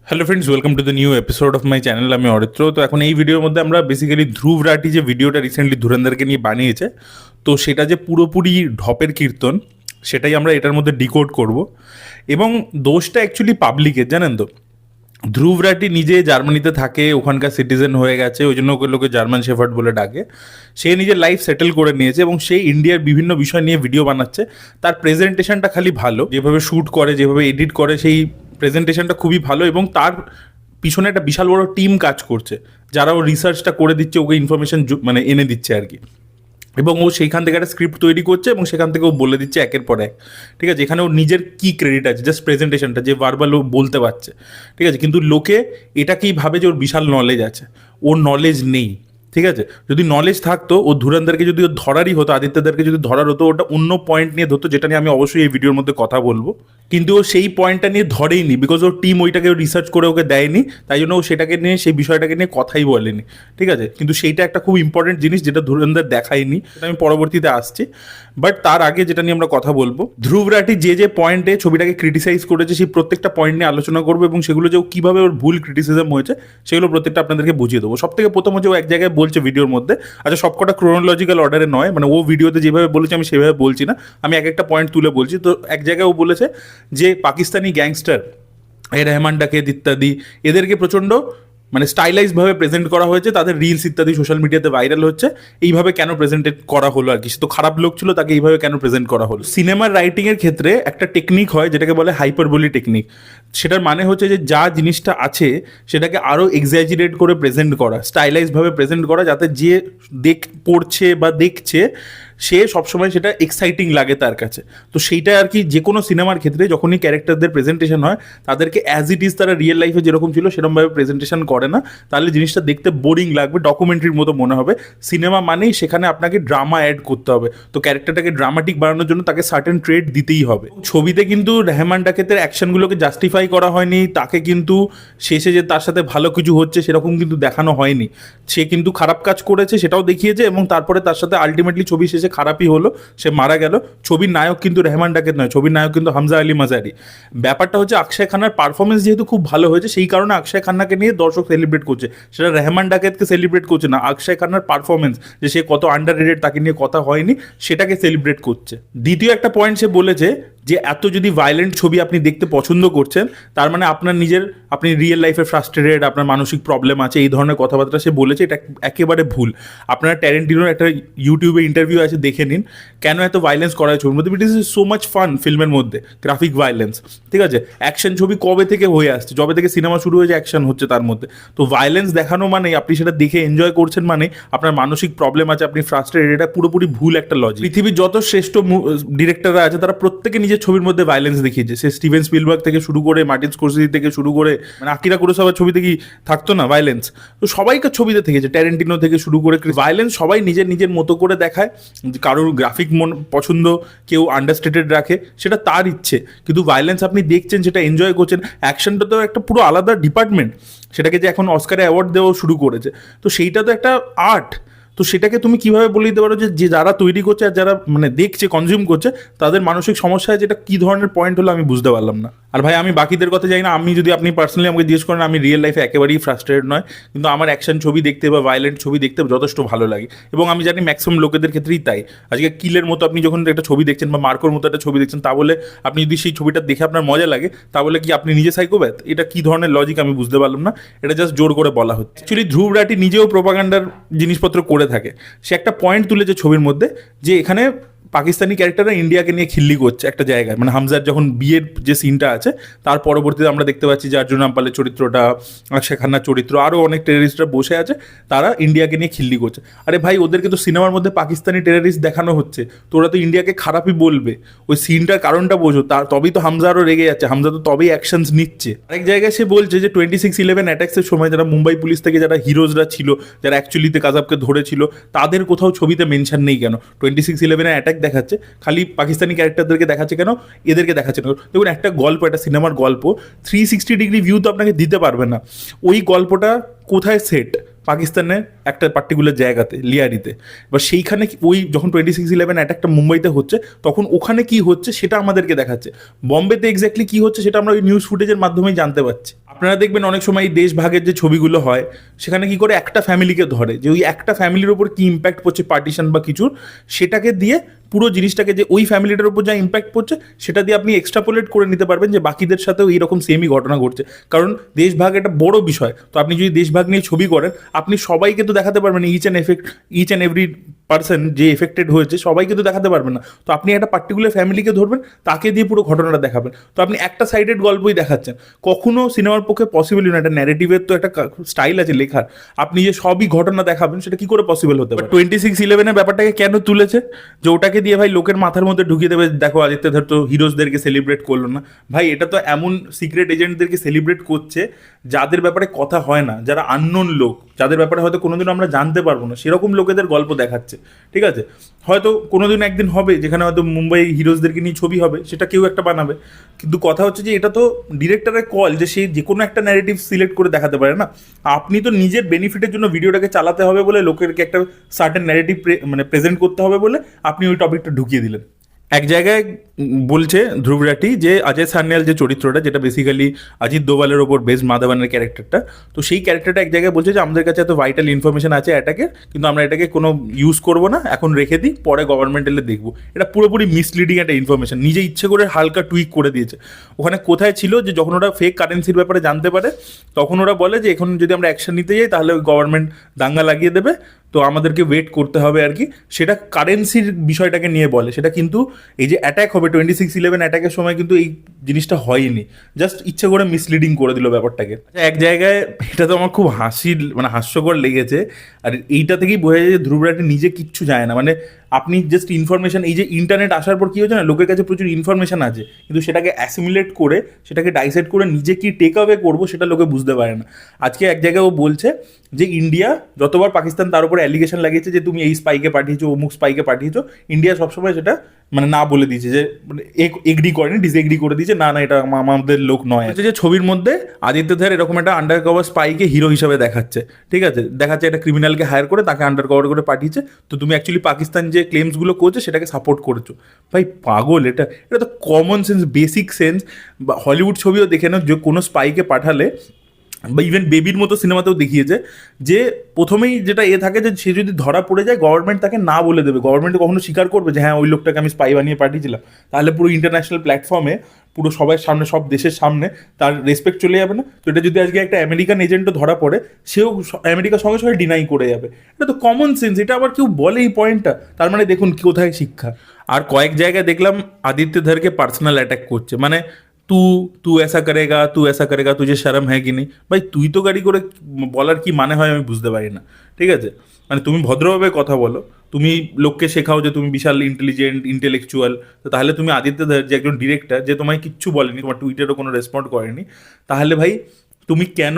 Hello friends, welcome to the new episode of my channel. আমি অরিত্র। তো এখন এই ভিডিওর মধ্যে আমরা বেসিক্যালি ধ্রুব রাঠি যে ভিডিওটা রিসেন্টলি ধুরন্ধরকে নিয়ে বানিয়েছে, তো সেটা যে পুরোপুরি ঢপের কীর্তন সেটাই আমরা এটার মধ্যে ডিকোড করব। এবং দোষটা অ্যাকচুয়ালি পাবলিকের, জানেন তো। ধ্রুব রাঠি নিজে জার্মানিতে থাকে, ওখানকার সিটিজেন হয়ে গেছে, ওই জন্য ওকে লোকে জার্মান শেফার্ড বলে ডাকে। সে নিজের লাইফ সেটেল করে নিয়েছে এবং সে ইন্ডিয়ার বিভিন্ন বিষয় নিয়ে ভিডিও বানাচ্ছে। তার প্রেজেন্টেশনটা খালি ভালো, যেভাবে শ্যুট করে, যেভাবে এডিট করে, সেই প্রেজেন্টেশনটা খুবই ভালো। এবং তার পিছনে একটা বিশাল বড় টিম কাজ করছে, যারা ও রিসার্চটা করে দিচ্ছে, ওকে ইনফরমেশন মানে এনে দিচ্ছে আর কি। এবং ও সেইখান থেকে একটা স্ক্রিপ্ট তৈরি করছে এবং সেখান থেকে ও বলে দিচ্ছে একের পর এক। ঠিক আছে, এখানে ওর নিজের কি ক্রেডিট আছে, জাস্ট প্রেজেন্টেশনটা যে বারবার ও বলতে পারছে। ঠিক আছে, কিন্তু লোকে এটাকেই ভাবে যে ওর বিশাল নলেজ আছে। ওর নলেজ নেই। ঠিক আছে, যদি নলেজ থাকতো, ও ধুরন্ধরকে যদি ও ধরারই হতো, আদিত্যদারকে যদি ধরার হতো, ওটা অন্য পয়েন্ট নিয়ে ধরতো, যেটা নিয়ে আমি অবশ্যই এই ভিডিওর মধ্যে কথা বলবো। কিন্তু ও সেই পয়েন্টটা নিয়ে ধরেইনি, বিকজ ওর টিম ওইটাকে রিসার্চ করে ওকে দেয়নি, তাই জন্য ও সেটাকে নিয়ে, সেই বিষয়টাকে নিয়ে কথাই বলেনি। ঠিক আছে, কিন্তু সেইটা একটা খুব ইম্পর্টেন্ট জিনিস যেটা ধুরন্ধর দেখায়নি, সেটা আমি পরবর্তীতে আসছি। বাট তার আগে যেটা নিয়ে আমরা কথা বলবো, ধ্রুব রাঠি যে যে পয়েন্টে ছবিটাকে ক্রিটিসাইজ করেছে, সেই প্রত্যেকটা পয়েন্ট নিয়ে আলোচনা করবো এবং সেগুলো যে কীভাবে ওর ভুল ক্রিটিসিজম হয়েছে সেগুলো প্রত্যেকটা আপনাদেরকে বুঝিয়ে দেবো। সব থেকে প্রথম হচ্ছে, ও এক জায়গায় বলছে ভিডিওর মধ্যে, আচ্ছা সবকটা ক্রোনোলজিক্যাল অর্ডারে নয়, মানে ও ভিডিওতে যেভাবে বলেছে আমি সেভাবে বলছি না, আমি এক একটা পয়েন্ট তুলে বলছি। তো এক জায়গায় ও বলেছে যে পাকিস্তানি গ্যাংস্টার রহমান ডাকাত ইত্যাদি, এদেরকে প্রচণ্ড মানে স্টাইলাইজভাবে প্রেজেন্ট করা হয়েছে, তাদের রিলস ইত্যাদি সোশ্যাল মিডিয়াতে ভাইরাল হচ্ছে। এইভাবে কেন প্রেজেন্টেড করা হলো আর কি, সে তো খারাপ লোক ছিল, তাকে এইভাবে কেন প্রেজেন্ট করা হলো। সিনেমার রাইটিংয়ের ক্ষেত্রে একটা টেকনিক হয় যেটাকে বলে হাইপারবোলি টেকনিক। সেটার মানে হচ্ছে যে যা জিনিসটা আছে সেটাকে আরও এক্সাজারেট করে প্রেজেন্ট করা, স্টাইলাইজভাবে প্রেজেন্ট করা, যাতে যে পড়ছে বা দেখছে সে সবসময় সেটা এক্সাইটিং লাগে তার কাছে। তো সেইটা আর কি, যে কোনো সিনেমার ক্ষেত্রে যখনই ক্যারেক্টারদের প্রেজেন্টেশন হয়, তাদেরকে অ্যাজ ইট ইজ তারা রিয়েল লাইফে যেরকম ছিল সেরকমভাবে প্রেজেন্টেশন করে না, তাহলে জিনিসটা দেখতে বোরিং লাগবে, ডকুমেন্টারির মতো মনে হবে। সিনেমা মানেই সেখানে আপনাকে ড্রামা অ্যাড করতে হবে, তো ক্যারেক্টারটাকে ড্রামাটিক বানানোর জন্য তাকে সার্টেন ট্রেড দিতেই হবে। ছবিতে কিন্তু রহমান ডাকাতের অ্যাকশনগুলোকে জাস্টিফাই করা হয়নি, তাকে কিন্তু শেষে যে তার সাথে ভালো কিছু হচ্ছে সেরকম কিন্তু দেখানো হয়নি। সে কিন্তু খারাপ কাজ করেছে সেটাও দেখিয়েছে, এবং তারপরে তার সাথে আলটিমেটলি ছবি শেষে খারাপই হলো, সে মারা গেল। ছবির নায়ক কিন্তু রহমান ডাকাত নয়, ছবির নায়ক কিন্তু হামজা আলী মাজারি। ব্যাপারটা হচ্ছে, অক্ষয় খান্নার পারফরমেন্স যেহেতু খুব ভালো হয়েছে, সেই কারণে অক্ষয় খান্নাকে নিয়ে দর্শক সেলিব্রেট করছে, সেটা রহমান ডাকাতকে সেলিব্রেট করছে না। অক্ষয় খান্নার পারফরমেন্স, যে সে কত আন্ডার রেটেড, তাকে নিয়ে কথা হয়নি, সেটাকে সেলিব্রেট করছে। দ্বিতীয় একটা পয়েন্ট সে বলেছে যে এত যদি ভায়োলেন্ট ছবি আপনি দেখতে পছন্দ করছেন, তার মানে আপনার নিজের, আপনি রিয়েল লাইফে ফ্রাস্ট্রেটেড, আপনার মানসিক প্রবলেম আছে, এই ধরনের কথাবার্তা সে বলেছে। এটা একেবারে ভুল। আপনারা ট্যারেন্টিনোর একটা ইউটিউবে ইন্টারভিউ আছে, দেখে নিন কেন এত ভায়োলেন্স করা হয় ছবির মধ্যে। It is so much fun ফিল্মের মধ্যে, গ্রাফিক ভায়োলেন্স। ঠিক আছে, অ্যাকশন ছবি কবে থেকে হয়ে আসছে, যবে থেকে সিনেমা শুরু হয়েছে অ্যাকশন হচ্ছে তার মধ্যে। তো ভায়োলেন্স দেখানো মানে আপনি সেটা দেখে এনজয় করছেন, মানে আপনার মানসিক প্রবলেম আছে, আপনি ফ্রাস্ট্রেটেড, এটা পুরোপুরি ভুল একটা লজিক। পৃথিবীর যত শ্রেষ্ঠ ডিরেক্টররা আছে তারা প্রত্যেকে নিজের ছবির মধ্যে ভায়োলেন্স দেখিয়েছে। সে স্টিভেন স্পিলবার্গ থেকে শুরু করে, মার্টিন স্কোরসেজি থেকে শুরু করে, মানে আকিরা কুরোসাওয়ার ছবিতে কি থাকতো না ভায়োলেন্স? তো সবাইকার ছবিতে থেকেছে, ট্যারেন্টিনো থেকে শুরু করে। ভায়োলেন্স সবাই নিজের নিজের মতো করে দেখায়, কারোর গ্রাফিক পছন্দ, কেউ আন্ডারস্টেটেড রাখে, সেটা তার ইচ্ছে। কিন্তু ভায়োলেন্স আপনি দেখছেন, সেটা এনজয় করছেন। অ্যাকশনটা তো একটা পুরো আলাদা ডিপার্টমেন্ট, সেটাকে যে এখন অস্কারে অ্যাওয়ার্ড দেওয়া শুরু করেছে, তো সেইটা তো একটা আর্ট। তো সেটাকে তুমি কিভাবে বলে দিতে পারো যে যারা তৈরি করছে আর যারা মানে দেখছে, কনজিউম করছে, তাদের মানসিক সমস্যা, যেটা কি ধরনের পয়েন্ট হলো আমি বুঝতে পারলাম না। আর ভাই, আমি বাকিদের কথা জানি না, আমি যদি আপনি পার্সোনালি আমাকে জিজ্ঞেস করেন, আমি রিয়েল লাইফে একেবারেই ফ্রাস্ট্রেটেড নয়, কিন্তু আমার অ্যাকশন ছবি দেখতে বা ভায়োলেন্ট ছবি দেখতে যথেষ্ট ভালো লাগে। এবং আমি জানি ম্যাক্সিমাম লোকেদের ক্ষেত্রেই তাই। আজকে কিলের মতো আপনি যখন একটা ছবি দেখছেন, বা মার্কোর মতো একটা ছবি দেখছেন, তা বলে আপনি যদি সেই ছবিটা দেখে আপনার মজা লাগে, তাহলে কি আপনি নিজে সাইকোপ্যাথ? এটা কি ধরনের লজিক আমি বুঝতে পারলাম না। এটা জাস্ট জোর করে বলা হচ্ছে। অ্যাকচুয়ালি ধ্রুব রাঠি নিজেও প্রোপাগান্ডার জিনিসপত্র করে থাকে। সে একটা পয়েন্ট তুলেছে ছবির মধ্যে, যে এখানে পাকিস্তানি ক্যারেক্টাররা ইন্ডিয়াকে নিয়ে খিল্লি করছে একটা জায়গায়, মানে হামজার যখন বিয়ের যে সিনটা আছে, তার পরবর্তীতে আমরা দেখতে পাচ্ছি যে অর্জুন রামপালের চরিত্রটা, অক্ষয় খান্নার চরিত্র, আরও অনেক টেররিস্টরা বসে আছে, তারা ইন্ডিয়াকে নিয়ে খিল্লি করছে। আরে ভাই, ওদেরকে তো সিনেমার মধ্যে পাকিস্তানি টেররিস্ট দেখানো হচ্ছে, তো ওরা তো ইন্ডিয়াকে খারাপই বলবে। ওই সিনটার কারণটা বোঝো, তার তবেই তো হামজা আরও রেগে যাচ্ছে, হামজা তো তবেই অ্যাকশনস নিচ্ছে। আরেক জায়গায় সে বলছে যে 26/11 অ্যাটাক্সের সময় যারা মুম্বাই পুলিশ থেকে যারা হিরোজরা ছিল, যারা অ্যাকচুয়ালিতে কাজাবকে ধরেছিল, তাদের কোথাও ছবিতে মেনশন নেই কেন? 26/11 অ্যাটাক দেখাচ্ছে, খালি পাকিস্তানি ক্যারেক্টারদেরকে দেখাচ্ছে কেন, এদেরকে দেখাচ্ছে না? দেখুন, একটা গল্প, একটা সিনেমার গল্প 360 ডিগ্রি ভিউ তো আপনাকে দিতে পারবে না। ওই গল্পটা কোথায় সেট? পাকিস্তানের একটা পার্টিকুলার জায়গাতে, লিয়ারিতে। এবার সেইখানে ওই যখন 26/11 অ্যাটাকটা মুম্বাইতে হচ্ছে, তখন ওখানে কি হচ্ছে সেটা আমাদেরকে দেখাচ্ছে। বম্বেতে এক্স্যাক্টলি কি হচ্ছে সেটা আমরা ওই নিউজ ফুটেজের মাধ্যমেই জানতে পারছি। আপনারা দেখবেন অনেক সময় এই দেশভাগের যে ছবিগুলো হয় সেখানে কি করে একটা ফ্যামিলিকে ধরে যে ওই একটা ফ্যামিলির ওপর কি ইম্প্যাক্ট পড়ছে পার্টিশন বা কিছুর, সেটাকে দিয়ে পুরো জিনিসটাকে যে ওই ফ্যামিলিটার উপর যা ইম্প্যাক্ট পড়ছে সেটা দিয়ে আপনি এক্সট্রাপোলেট করে নিতে পারবেন যে বাকিদের সাথেও এইরকম সেমই ঘটনা ঘটছে। কারণ দেশভাগ একটা বড় বিষয়, তো আপনি যদি দেশভাগ নিয়ে ছবি করেন আপনি সবাইকে তো দেখাতে পারবেন ইচ অ্যান্ড এভরি পার্সন যে এফেক্টেড হয়েছে সবাইকে তো দেখাতে পারবেন না। তো আপনি একটা পার্টিকুলার ফ্যামিলিকে ধরবেন, তাকে দিয়ে পুরো ঘটনাটা দেখাবেন। তো আপনি একটা সাইডেড গল্পই দেখাচ্ছেন, কখনো সিনেমার পক্ষে পসিবলই না। একটা ন্যারেটিভের তো একটা স্টাইল আছে লেখার, আপনি যে সবই ঘটনা দেখাবেন সেটা কি করে পসিবল হতে পারে। 26/11 ব্যাপারটাকে কেন তুলেছে যে ওটাকে দিয়ে ভাই লোকের মাথার মধ্যে ঢুকিয়ে দেবে, দেখো আদিত্য ধর তো হিরোজদেরকে সেলিব্রেট করলো না। ভাই এটা তো এমন সিক্রেট এজেন্টদেরকে সেলিব্রেট করছে যাদের ব্যাপারে কথা হয় না, যারা আননোন লোক, যাদের ব্যাপারে হয়তো কোনোদিন আমরা জানতে পারবো না, সেরকম লোকেদের গল্প দেখাচ্ছে। ঠিক আছে, হয়তো কোনোদিন একদিন হবে যেখানে হয়তো মুম্বাই হিরোজদেরকে নিয়ে ছবি হবে, সেটা কেউ একটা বানাবে। কিন্তু কথা হচ্ছে যে এটা তো ডিরেক্টরের কল যে সে যে কোনো একটা ন্যারেটিভ সিলেক্ট করে দেখাতে পারে না। আপনি তো নিজের বেনিফিটের জন্য ভিডিওটাকে চালাতে হবে বলে, লোকেরকে একটা সার্টেন ন্যারেটিভ মানে প্রেজেন্ট করতে হবে বলে আপনি ওই টপিকটা ঢুকিয়ে দিলেন। এক জায়গায় বলছে ধ্রুব রাঠি যে অজয় সান্যাল যে চরিত্রটা, যেটা বেসিক্যালি অজিত দোভালের ওপর বেস্ট মাধবনের ক্যারেক্টারটা, তো সেই ক্যারেক্টারটা এক জায়গায় বলছে যে আমাদের কাছে এত ভাইটাল ইনফরমেশন আছে অ্যাটাকের, কিন্তু আমরা এটাকে কোনো ইউজ করবো না, এখন রেখে দিই, পরে গভর্নমেন্ট এলে দেখবো। এটা পুরোপুরি মিসলিডিং একটা ইনফরমেশন, নিজে ইচ্ছে করে হালকা টুইক করে দিয়েছে। ওখানে কোথায় ছিল যে যখন ওরা ফেক কারেন্সির ব্যাপারে জানতে পারে তখন ওরা বলে যে এখন যদি আমরা অ্যাকশন নিতে যাই তাহলে গভর্নমেন্ট দাঙ্গা লাগিয়ে দেবে, তো আমাদেরকে ওয়েট করতে হবে আর কি। সেটা কারেন্সির বিষয়টাকে নিয়ে বলে, সেটা কিন্তু এই যে অ্যাটাক হবে 26/11 অ্যাটাকের সময় কিন্তু এই জিনিসটা হয়নি, জাস্ট ইচ্ছে করে মিসলিডিং করে দিল ব্যাপারটাকে। এক জায়গায় এটা তো আমার খুব মানে হাস্যকর লেগেছে, আর এইটা থেকেই বোঝা যায় যে ধ্রুব রাঠি নিজে কিচ্ছু যায় না। মানে আপনি জাস্ট ইনফরমেশন, এই যে ইন্টারনেট আসার পর কী হচ্ছে না, লোকের কাছে প্রচুর ইনফরমেশন আছে কিন্তু সেটাকে অ্যাসিমিলেট করে, সেটাকে ডাইসেক্ট করে নিজে কি টেক অ্যাওয়ে করবো সেটা লোকে বুঝতে পারে না। আজকে এক জায়গায় ও বলছে যে ইন্ডিয়া যতবার পাকিস্তান তার উপরে অ্যালিগেশন লাগিয়েছে যে তুমি এই স্পাইকে পাঠিয়েছো, অমুক স্পাইকে পাঠিয়েছো, ইন্ডিয়া সবসময় সেটা মানে না বলে দিয়েছে, যে এগ্রি করেনি, ডিসএগ্রি করে দিয়েছে, না না এটা আমাদের লোক নয়। যে ছবির মধ্যে আদিত্য ধর এরকম একটা আন্ডার কভার স্পাইকে হিরো হিসাবে দেখাচ্ছে, ঠিক আছে, দেখাচ্ছে একটা ক্রিমিনালকে হায়ার করে তাকে আন্ডার কভার করে পাঠিয়েছে, তো তুমি অ্যাকচুয়ালি পাকিস্তান যে ক্লেমসগুলো করছে সেটাকে সাপোর্ট করেছো। ভাই পাগল, এটা এটা তো কমন সেন্স, বেসিক সেন্স। বা হলিউড ছবিও দেখে নাও, যে কোনো স্পাইকে পাঠালে বা ইভেন বেবির মতো সিনেমাতেও দেখিয়েছে যে প্রথমেই যেটা থাকে যে সে যদি ধরা পড়ে যায় গভর্নমেন্ট তাকে না বলে দেবে, গভর্নমেন্ট কখনো স্বীকার করবে যে হ্যাঁ ওই লোকটাকে আমি স্পাই বানিয়ে পাঠিয়েছিলাম, তাহলে পুরো ইন্টারন্যাশনাল প্ল্যাটফর্মে পুরো সবার সামনে, সব দেশের সামনে তার রেসপেক্ট চলে যাবে না? তো এটা যদি আজকে একটা আমেরিকান এজেন্টও ধরা পড়ে, সেও আমেরিকার সঙ্গে সঙ্গে ডিনাই করে যাবে। এটা তো কমন সেন্স, এটা আবার কেউ বলে এই পয়েন্টটা? তার মানে দেখুন কোথায় শিক্ষা। আর কয়েক জায়গায় দেখলাম আদিত্য ধরকে পার্সোনাল অ্যাটাক করছে, মানে তু ऐसा करेगा तुझे शर्म है कि नहीं? ভাই তুই তো গাড়ি করে বলার কি মানে হয় আমি বুঝতে পারি না। ঠিক আছে, মানে তুমি ভদ্রভাবে কথা বলো, তুমি লোককে শেখাও যে তুমি বিশাল ইন্টেলিজেন্ট ইন্টেলেকচুয়াল, তো তাহলে তুমি আদিত্য ধর যে একজন ডিরেক্টর, যে তোমায় কিচ্ছু বলেনি, তোমার টুইটারও কোনো রেসপন্ড করেনি, তাহলে ভাই তুমি কেন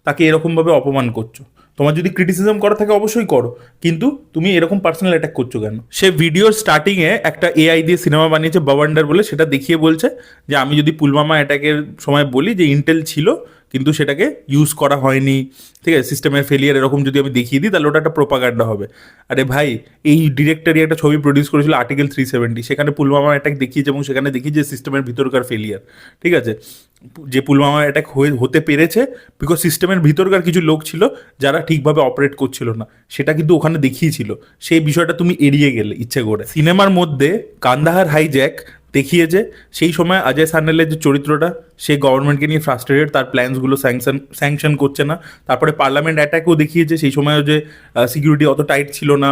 তাকে এরকমভাবে অপমান করছো? তোমার যদি ক্রিটিসিজম করা থাকে অবশ্যই করো, কিন্তু তুমি এরকম পার্সোনাল অ্যাটাক করছো কেন? সে ভিডিওর স্টার্টিংয়ে একটা এআই দিয়ে সিনেমা বানিয়েছে বাওয়ান্ডার বলে, সেটা দেখিয়ে বলছে যে আমি যদি পুলওয়ামা অ্যাটাকের সময় বলি যে ইন্টেল ছিল কিন্তু সেটাকে ইউজ করা হয়নি, ঠিক আছে, সিস্টেমের ফেলিয়ার এরকম যদি আমি দেখিয়ে দিই তাহলে ওটা একটা প্রোপাগান্ডা হবে। আরে ভাই, এই ডিরেক্টরই একটা ছবি প্রডিউস করেছিল আর্টিকেল 370, সেখানে পুলওয়ামা অ্যাটাক দেখিয়েছে এবং সেখানে দেখিয়েছে সিস্টেমের ভিতরকার ফেলিয়ার। ঠিক আছে, যে পুলওয়ামা অ্যাটাক হতে পেরেছে বিকজ সিস্টেমের ভিতরকার কিছু লোক ছিল যারা ঠিকভাবে অপারেট করছিল না, সেটা কিন্তু ওখানে দেখিয়েছিল। সেই বিষয়টা তুমি এড়িয়ে গেলে ইচ্ছে করে। সিনেমার মধ্যে কান্দাহার হাইজ্যাক দেখিয়েছে, সেই সময় অজয় সান্যালের যে চরিত্রটা সে গভর্নমেন্টকে নিয়ে ফ্রাস্ট্রেটেড, তার প্ল্যানসগুলো স্যাংশন করছে না। তারপরে পার্লামেন্ট অ্যাটাকও দেখিয়েছে, সেই সময়ও যে সিকিউরিটি অত টাইট ছিল না,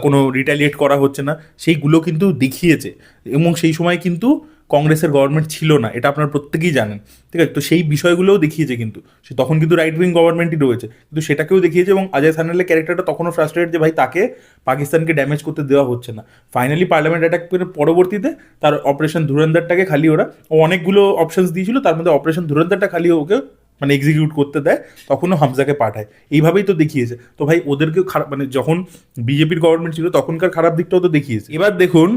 কোনো রিটালিয়েট করা হচ্ছে না, সেইগুলো কিন্তু দেখিয়েছে। এবং সেই সময় কিন্তু কংগ্রেসের গভর্নমেন্ট ছিল না, এটা আপনারা প্রত্যেকেই জানেন। ঠিক আছে, তো সেই বিষয়গুলোও দেখিয়েছে, কিন্তু সে তখন কিন্তু রাইট উইং গভর্নমেন্টই রয়েছে, কিন্তু সেটাকেও দেখিয়েছে। এবং অজয় সান্যালের ক্যারেক্টারটা তখনও ফ্রাস্ট্রেটেড যে ভাই তাকে পাকিস্তানকে ড্যামেজ করতে দেওয়া হচ্ছে না। ফাইনালি পার্লামেন্ট অ্যাটাকের পরবর্তীতে তার অপারেশন ধুরন্ধরটাকে খালি ওরা, ও অনেকগুলো অপশনস দিয়েছিল, তার মধ্যে অপারেশন ধুরন্ধরটা খালি ওকে মানে এক্সিকিউট করতে দেয়, তখনও হামজাকে পাঠায়। এইভাবেই তো দেখিয়েছে। তো ভাই ওদেরকেও খারাপ, মানে যখন বিজেপির গভর্নমেন্ট ছিল তখনকার খারাপ দিকটাও তো দেখিয়েছে। এবার দেখুন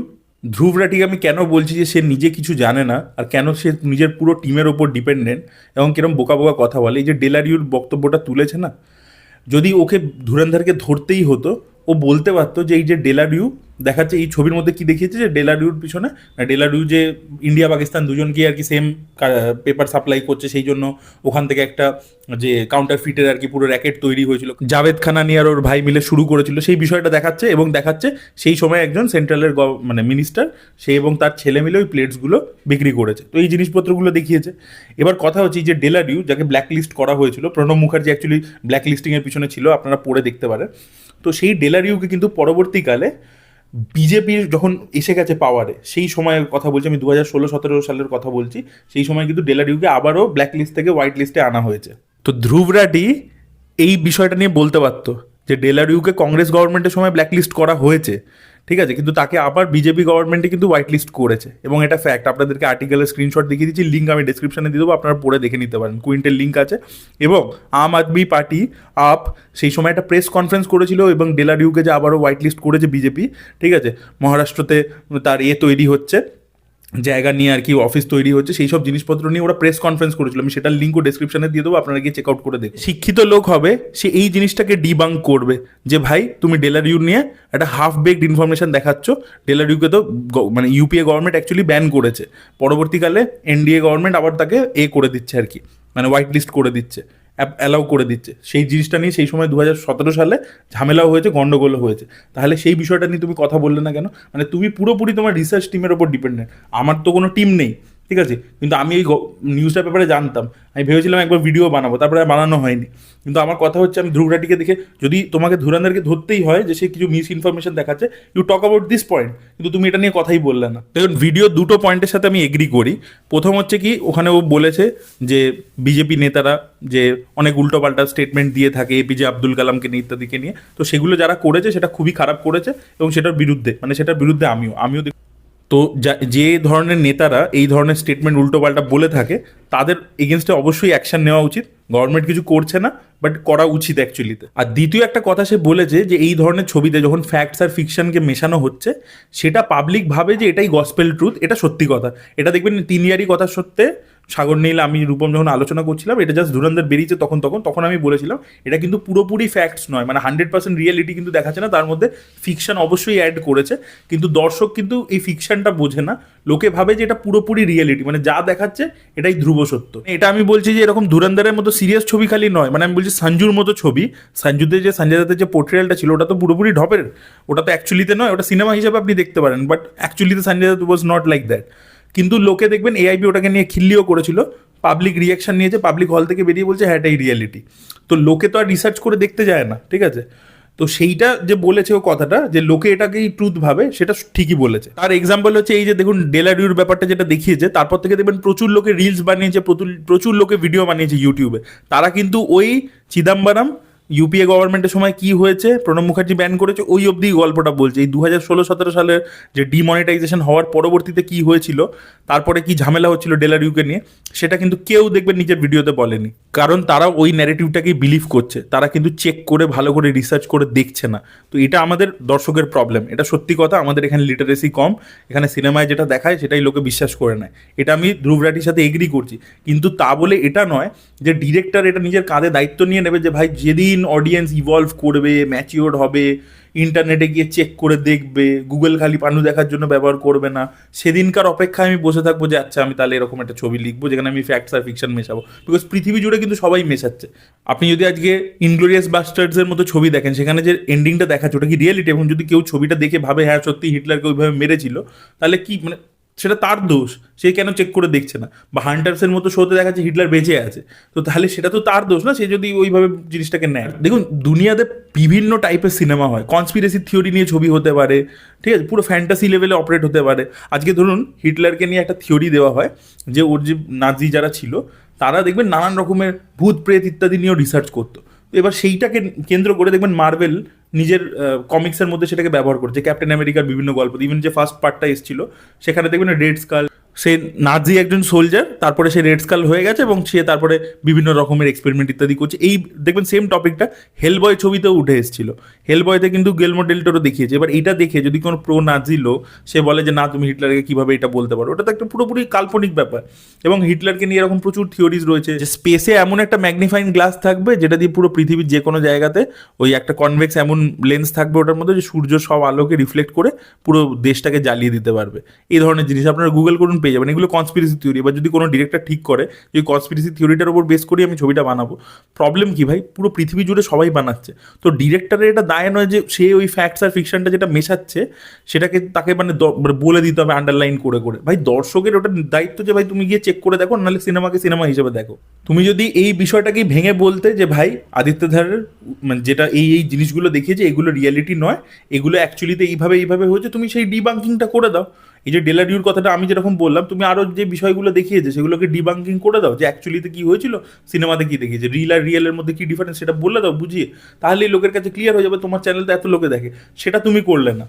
ধ্রুব রাঠিকে আমি কেন বলছি যে সে নিজে কিছু জানে না, আর কেন সে নিজের পুরো টিমের ওপর ডিপেন্ডেন্ট এবং কিরম বোকা বোকা কথা বলে। এই যে ডেলারিউর বক্তব্যটা তুলেছে না, যদি ওকে ধুরন্ধরকে ধরতেই হতো ও বলতে পারতো যে এই যে ডেলাডিউ দেখাচ্ছে এই ছবির মধ্যে কি দেখিয়েছে যে ডেলাডিউর পিছনে ডেলাডিউ যে ইন্ডিয়া পাকিস্তান দুজনকে আর কি সেম পেপার সাপ্লাই করছে, সেই জন্য ওখান থেকে একটা যে কাউন্টার ফিটের আর কি পুরো র্যাকেট তৈরি হয়েছিল, জাভেদ খানানি আর ওর ভাই মিলে শুরু করেছিল, সেই বিষয়টা দেখাচ্ছে। এবং দেখাচ্ছে সেই সময় একজন সেন্ট্রালের মানে মিনিস্টার সে এবং তার ছেলে মিলে ওই প্লেটসগুলো বিক্রি করেছে। তো এই জিনিসপত্রগুলো দেখিয়েছে। এবার কথা হচ্ছে এই যে ডেলাডিউ যাকে ব্ল্যাক লিস্ট করা হয়েছিল, প্রণব মুখার্জি অ্যাকচুয়ালি ব্ল্যাক লিস্টিংয়ের পিছনে ছিল, আপনারা পড়ে দেখতে পারেন। তো সেই ডেলাডিউকে কিন্তু পরবর্তীকালে বিজেপির যখন এসে গেছে পাওয়ারে, সেই সময়ের কথা বলছি আমি, 2016-17 সালের কথা বলছি, সেই সময় কিন্তু ডেলাডিউকে আবারও ব্ল্যাক লিস্ট থেকে হোয়াইট লিস্টে আনা হয়েছে। তো ধ্রুব রাঠি এই বিষয়টা নিয়ে বলতে পারতো যে ডেলাডিউকে কংগ্রেস গভর্নমেন্টের সময় ব্ল্যাক লিস্ট করা হয়েছে, ঠিক আছে, কিন্তু তাকে আবার বিজেপি গভর্নমেন্টে কিন্তু হোয়াইট লিস্ট করেছে, এবং এটা ফ্যাক্ট। আপনাদেরকে আর্টিকেলের স্ক্রিনশট দেখিয়ে দিচ্ছি, লিঙ্ক আমি ডিসক্রিপশনে দিয়ে দেবো, আপনারা পড়ে দেখে নিতে পারেন, কুইন্টের লিঙ্ক আছে। এবং আম আদমি পার্টি আপ সেই সময় একটা প্রেস কনফারেন্স করেছিল এবং ডেলাডিউকে যে আবারও হোয়াইট লিস্ট করেছে বিজেপি, ঠিক আছে, মহারাষ্ট্রতে তার তৈরি হচ্ছে, জায়গা নিয়ে আর কি অফিস তৈরি হচ্ছে, সেই সব জিনিসপত্র নিয়ে ওরা প্রেস কনফারেন্স করেছিল, আমি সেটার লিঙ্কও ডেসক্রিপশনে দিয়ে দেবো, আপনারা গিয়ে চেক আউট করে দেখুন। শিক্ষিত লোক হবে সে এই জিনিসটাকে ডিবাঙ্ক করবে যে ভাই তুমি ডেলাডিউ নিয়ে একটা হাফ বেকড ইনফরমেশন দেখাচ্ছ। ডেলাডিউকে তো মানে ইউপিএ গভর্নমেন্ট অ্যাকচুয়ালি ব্যান করেছে, পরবর্তীকালে এনডিএ গভর্নমেন্ট আবার তাকে করে দিচ্ছে আর কি, মানে হোয়াইট লিস্ট করে দিচ্ছে, অ্যালাউ করে দিচ্ছে। সেই জিনিসটা নিয়ে সেই সময় 2017 সালে ঝামেলাও হয়েছে, গন্ডগোলও হয়েছে। তাহলে সেই বিষয়টা নিয়ে তুমি কথা বললে না কেন? মানে তুমি পুরোপুরি তোমার রিসার্চ টিমের ওপর ডিপেন্ডেন্ট। আমার তো কোনো টিম নেই, ঠিক আছে, কিন্তু আমি এই নিউজটার ব্যাপারে জানতাম, আমি ভেবেছিলাম একবার ভিডিও বানাবো, তারপরে আর বানানো হয়নি। কিন্তু আমার কথা হচ্ছে, আমি ধ্রুব রাঠিকে দেখে, যদি তোমাকে ধুরন্ধরকে ধরতেই হয় যে সে কিছু মিস ইনফরমেশন দেখাচ্ছে, you talk about this point, কিন্তু তুমি এটা নিয়ে কথাই বললে না। দেখুন, ভিডিও দুটো পয়েন্টের সাথে আমি এগ্রি করি। প্রথম হচ্ছে কি, ওখানে ও বলেছে যে বিজেপি নেতারা যে অনেক উল্টোপাল্টা স্টেটমেন্ট দিয়ে থাকে এপিজে আব্দুল কালামকে নিয়ে ইত্যাদিকে নিয়ে, তো সেগুলো যারা করেছে সেটা খুবই খারাপ করেছে, এবং সেটার বিরুদ্ধে, মানে সেটার বিরুদ্ধে আমিও তো যে ধরনের নেতারা এই ধরনের স্টেটমেন্ট উল্টোপাল্টা বলে থাকে তাদের এগেনস্টে অবশ্যই অ্যাকশন নেওয়া উচিত। গভর্নমেন্ট কিছু করছে না, বাট করা উচিত অ্যাকচুয়ালিতে। আর দ্বিতীয় একটা কথা সে বলেছে যে এই ধরনের ছবিতে যখন ফ্যাক্টস আর ফিকশনকে মেশানো হচ্ছে, সেটা পাবলিক ভাবে যে এটাই গসপেল ট্রুথ, এটা সত্যি কথা। এটা দেখবেন 3 ইয়ারই কথা সত্ত্বে সাগর নীল আমি রূপম যখন আলোচনা করছিলাম, এটা জাস্ট ধুরন্ধর বেরিয়েছে তখন আমি বলেছিলাম এটা কিন্তু পুরোপুরি ফ্যাক্টস নয়, মানে 100% রিয়েলিটি কিন্তু দেখাচ্ছে না, তার মধ্যে ফিকশন অবশ্যই অ্যাড করেছে। কিন্তু দর্শক কিন্তু এই ফিকশনটা বোঝে না, লোকে ভাবে যে এটা পুরোপুরি রিয়েলিটি, মানে যা দেখাচ্ছে এটাই ধ্রুব সত্য। এটা আমি বলছি যে এরকম ধুরন্ধরের মতো সিরিয়াস ছবি খালি নয়, মানে আমি বলছি সঞ্জুর মতো ছবি, সঞ্জুতে যে সঞ্জয় দত্তের যে পোর্ট্রেলটা ছিল ওটা তো পুরোপুরি ঢপের, ওটা তো অ্যাকচুয়ালিতে নয়, ওটা সিনেমা হিসেবে আপনি দেখতে পারেন, বাট অ্যাকচুয়ালিতে Sanjay Dutt was not like that. কিন্তু লোকে দেখবেন এআইবি ওটাকে নিয়ে খিল্লিও করেছিল, পাবলিক রিয়াকশন নিয়েছে, পাবলিক হল থেকে বেরিয়ে বলছে হ্যাঁ এটাই রিয়েলিটি। তো লোকে তো আর রিসার্চ করে দেখতে যায় না, ঠিক আছে। তো সেইটা যে বলেছে ও কথাটা, যে লোকে এটাকেই ট্রুথ ভাবে, সেটা ঠিকই বলেছে। তার এক্সাম্পল হচ্ছে এই যে দেখুন ডেলাডিউর ব্যাপারটা যেটা দেখিয়েছে, তারপর থেকে দেখবেন প্রচুর লোকে রিলস বানিয়েছে, প্রচুর লোকে ভিডিও বানিয়েছে ইউটিউবে। তারা কিন্তু ওই চিদাম্বরম ইউপিএ গভর্নমেন্টের সময় কি হয়েছে, প্রণব মুখার্জি ব্যান করেছে, ওই অবধি গল্পটা বলছে। এই 2016-17 সালের যে ডিমনিটাইজেশন হওয়ার পরবর্তীতে কি হয়েছিল, তারপরে কি ঝামেলা হচ্ছিল ডেলাডিউকে নিয়ে, সেটা কিন্তু কেউ দেখবেন নিজের ভিডিওতে বলেনি, কারণ তারা ওই ন্যারেটিভটাকেই বিলিভ করছে, তারা কিন্তু চেক করে ভালো করে রিসার্চ করে দেখছে না। তো এটা আমাদের দর্শকের প্রবলেম, এটা সত্যি কথা। আমাদের এখানে লিটারেসি কম, এখানে সিনেমায় যেটা দেখায় সেটাই লোকে বিশ্বাস করে নেয়, এটা আমি ধ্রুব রাঠির সাথে এগ্রি করছি। কিন্তু তা বলে এটা নয় যে ডিরেক্টর এটা নিজের কাঁধে দায়িত্ব নিয়ে নেবে যে ভাই যেদিন অডিয়েন্স ইভলভ করবে, ম্যাচিওর হবে, ইন্টারনেটে গিয়ে চেক করে দেখবে, গুগল খালি পানু দেখার জন্য ব্যবহার করবে না, সেদিনকার অপেক্ষায় আমি বসে থাকবো যে আচ্ছা আমি তাহলে এরকম একটা ছবি লিখবো যেখানে আমি ফ্যাক্টস আর ফিকশন মেশাবো। বিকজ পৃথিবী জুড়ে কিন্তু সবাই মেশাচ্ছে। আপনি যদি আজকে ইনগ্লোরিয়াস বাস্টার্ডসের মতো ছবি দেখেন, সেখানে যে এন্ডিংটা দেখাচ্ছে ওটা কি রিয়েলিটি, এবং যদি কেউ ছবিটা দেখে ভাবে হ্যাঁ সত্যি হিটলারকে ওইভাবে মেরেছিল, তাহলে কি মানে সেটা তার দোষ, সে কেন চেক করে দেখছে না? বা হান্টার্সের মতো শোতে দেখাচ্ছে হিটলার বেঁচে আছে, তো তাহলে সেটা তো তার দোষ না, সে যদি ওইভাবে জিনিসটাকে নেয়। দেখুন দুনিয়াতে বিভিন্ন টাইপের সিনেমা হয়, কনস্পিরেসি থিওরি নিয়ে ছবি হতে পারে, ঠিক আছে, পুরো ফ্যান্টাসি লেভেলে অপারেট হতে পারে। আজকে ধরুন হিটলারকে নিয়ে একটা থিওরি দেওয়া হয় যে ওর যে নাজি যারা ছিল তারা দেখবেন নানান রকমের ভূত প্রেত ইত্যাদি নিয়েও রিসার্চ করতো। তো এবার সেইটাকে কেন্দ্র করে দেখবেন মার্বেল নিজের কমিক্সের মধ্যে সেটাকে ব্যবহার করছে। ক্যাপ্টেন আমেরিকার বিভিন্ন গল্প, ইভেন যে ফার্স্ট পার্টটা এসেছিল সেখানে দেখবেন রেড স্কাল, সে নাজি একজন সোলজার, তারপরে সে রেড স্কাল হয়ে গেছে এবং সে তারপরে বিভিন্ন রকমের এক্সপেরিমেন্ট ইত্যাদি করছে। এই দেখবেন সেম টপিকটা হেলবয় ছবিতেও উঠে এসেছিল। হেলবয়তে কিন্তু গেলমো ডেল টোরো দেখিয়েছে। এবার এটা দেখে যদি কোনো প্রো নাজি লোক সে বলে যে না তুমি হিটলারকে কিভাবে এটা বলতে পারো, ওটা তো একটা পুরোপুরি কাল্পনিক ব্যাপার। এবং হিটলারকে নিয়ে এরকম প্রচুর থিওরিজ রয়েছে যে স্পেসে এমন একটা ম্যাগনিফাইং গ্লাস থাকবে যেটা দিয়ে পুরো পৃথিবীর যে কোনো জায়গাতে ওই একটা কনভেক্স এমন লেন্স থাকবে ওটার মধ্যে যে সূর্য সব আলোকে রিফ্লেক্ট করে পুরো দেশটাকে জ্বালিয়ে দিতে পারবে। এই ধরনের জিনিস আপনারা গুগল করুন পেয়ে যাবেন। এগুলো কনস্পিরেসি থিওরি। এবার যদি কোনো ডিরেক্টর ঠিক করে যে কনস্পিরেসি থিওরিটার উপর বেস করে আমি ছবিটা বানাবো, প্রবলেম কি ভাই, পুরো পৃথিবী জুড়ে সবাই বানাচ্ছে। তো ডিরেক্টরের এটা দায় নয় যে সে ওই ফ্যাক্টস আর ফিকশনটা যেটা মেশাচ্ছে সেটাকে তাকে মানে বলে দিতে হবে আন্ডারলাইন করে করে। ভাই দর্শকের ওটা দায়িত্ব যে ভাই তুমি গিয়ে চেক করে দেখো, নাহলে সিনেমাকে সিনেমা হিসেবে দেখো। তুমি যদি এই বিষয়টাকেই ভেঙে বলতে যে ভাই আদিত্য ধারের মানে যেটা এই এই জিনিসগুলো দেখিয়েছে এগুলো রিয়ালিটি নয়, এগুলো অ্যাকচুয়ালিতে এইভাবে এইভাবে হয়েছে, তুমি সেই ডিবাঙ্কিংটা করে দাও। এই যে ডেলাডিউর কথাটা আমি যেরকম বললাম, তুমি আরও যে বিষয়গুলো দেখিয়েছে সেগুলোকে ডিবাঙ্কিং করে দাও, যে অ্যাকচুয়ালিতে কী হয়েছিল, সিনেমাতে কী দেখিয়েছে, রিল আর রিয়েলের মধ্যে কী ডিফারেন্স সেটা বলে দাও বুঝিয়ে। তাহলেই লোকের কাছে ক্লিয়ার হয়ে যাবে। তোমার চ্যানেল তো এত লোকে দেখে, সেটা তুমি করলে না।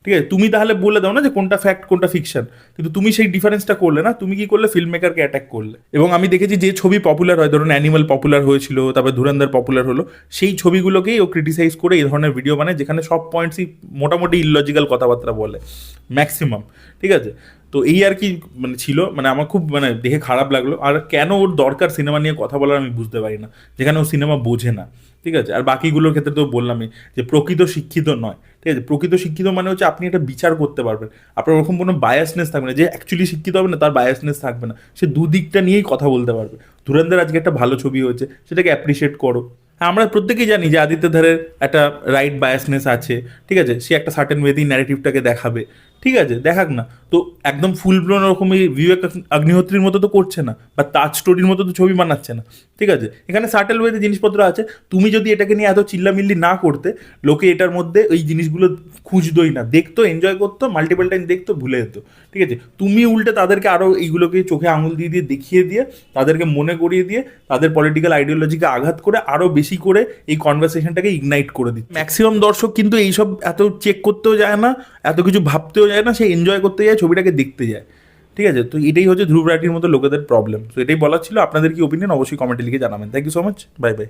ঠিক আছে, তুমি তাহলে বলে দাও না যে কোনটা ফ্যাক্ট কোনটা ফিকশন, কিন্তু তুমি সেই ডিফারেন্সটা করলে না। তুমি কি করলে, ফিল্ম মেকারকে অ্যাটাক করলে। এবং আমি দেখেছি যে ছবি পপুলার হয়, ধরুন অ্যানিমাল পপুলার হয়েছিল, তারপর ধুরন্ধর পপুলার হলো, সেই ছবিগুলোকেই ও ক্রিটিসাইজ করে এই ধরনের ভিডিও বানায় যেখানে সব পয়েন্টসই মোটামুটি ইললজিক্যাল কথাবার্তা বলে ম্যাক্সিমাম। ঠিক আছে, তো এই আর কি মানে ছিল, মানে আমার খুব মানে দেখে খারাপ লাগলো। আর কেন ওর দরকার সিনেমা নিয়ে কথা বলার আমি বুঝতে পারি না, যেখানে ও সিনেমা বোঝে না। ঠিক আছে, আর বাকিগুলোর ক্ষেত্রে তো বললামই যে প্রকৃত শিক্ষিত নয়। ঠিক আছে, প্রকৃত শিক্ষিত মানে হচ্ছে আপনি একটা বিচার করতে পারবেন, আপনার ওরকম কোনো বায়াসনেস থাকবে না। যে অ্যাকচুয়ালি শিক্ষিত হবে না তার বায়াসনেস থাকবে না, সে দুদিকটা নিয়েই কথা বলতে পারবে। ধুরন্ধর আজকে একটা ভালো ছবি হয়েছে, সেটাকে অ্যাপ্রিসিয়েট করো। আমরা প্রত্যেকেই জানি যে আদিত্য ধারের একটা রাইট বায়াসনেস আছে। ঠিক আছে, সে একটা সার্টেন ওয়েতেই ন্যারেটিভটাকে দেখাবে। ঠিক আছে, দেখাক না। তো একদম ফুল ব্লোন ওরকম এই বিবেক অগ্নিহোত্রীর মতো তো করছে না, বা তাজ স্টোরির মতো তো ছবি বানাচ্ছে না। ঠিক আছে, এখানে সাটেল ওয়েতে জিনিসপত্র আছে। তুমি যদি এটাকে নিয়ে এত চিল্লামিল্লি না করতে, লোকে এটার মধ্যে ওই জিনিসগুলো খুঁজতোই না, দেখতো, এনজয় করতো, মাল্টিপল টাইম দেখতো, ভুলে যেত। ঠিক আছে, তুমি উল্টে তাদেরকে আরও এইগুলোকে চোখে আঙুল দিয়ে দিয়ে দেখিয়ে দিয়ে, তাদেরকে মনে করিয়ে দিয়ে, তাদের পলিটিক্যাল আইডিওলজিকে আঘাত করে আরও বেশি করে এই কনভারসেশনটাকে ইগনাইট করে দিচ্ছে। ম্যাক্সিমাম দর্শক কিন্তু এইসব এত চেক করতেও যায় না, এত কিছু ভাবতেও যায় না, সে এনজয় করতে যায়, ছবিটাকে দেখতে যায়। ঠিক আছে, তো এটাই হচ্ছে ধ্রুব রাঠির মতো লোকেদের প্রবলেম। তো এটাই বলার ছিল। আপনাদের কি ওপিনিয়ন অবশ্যই কমেন্টে লিখে জানাবেন। Thank you so much, bye by.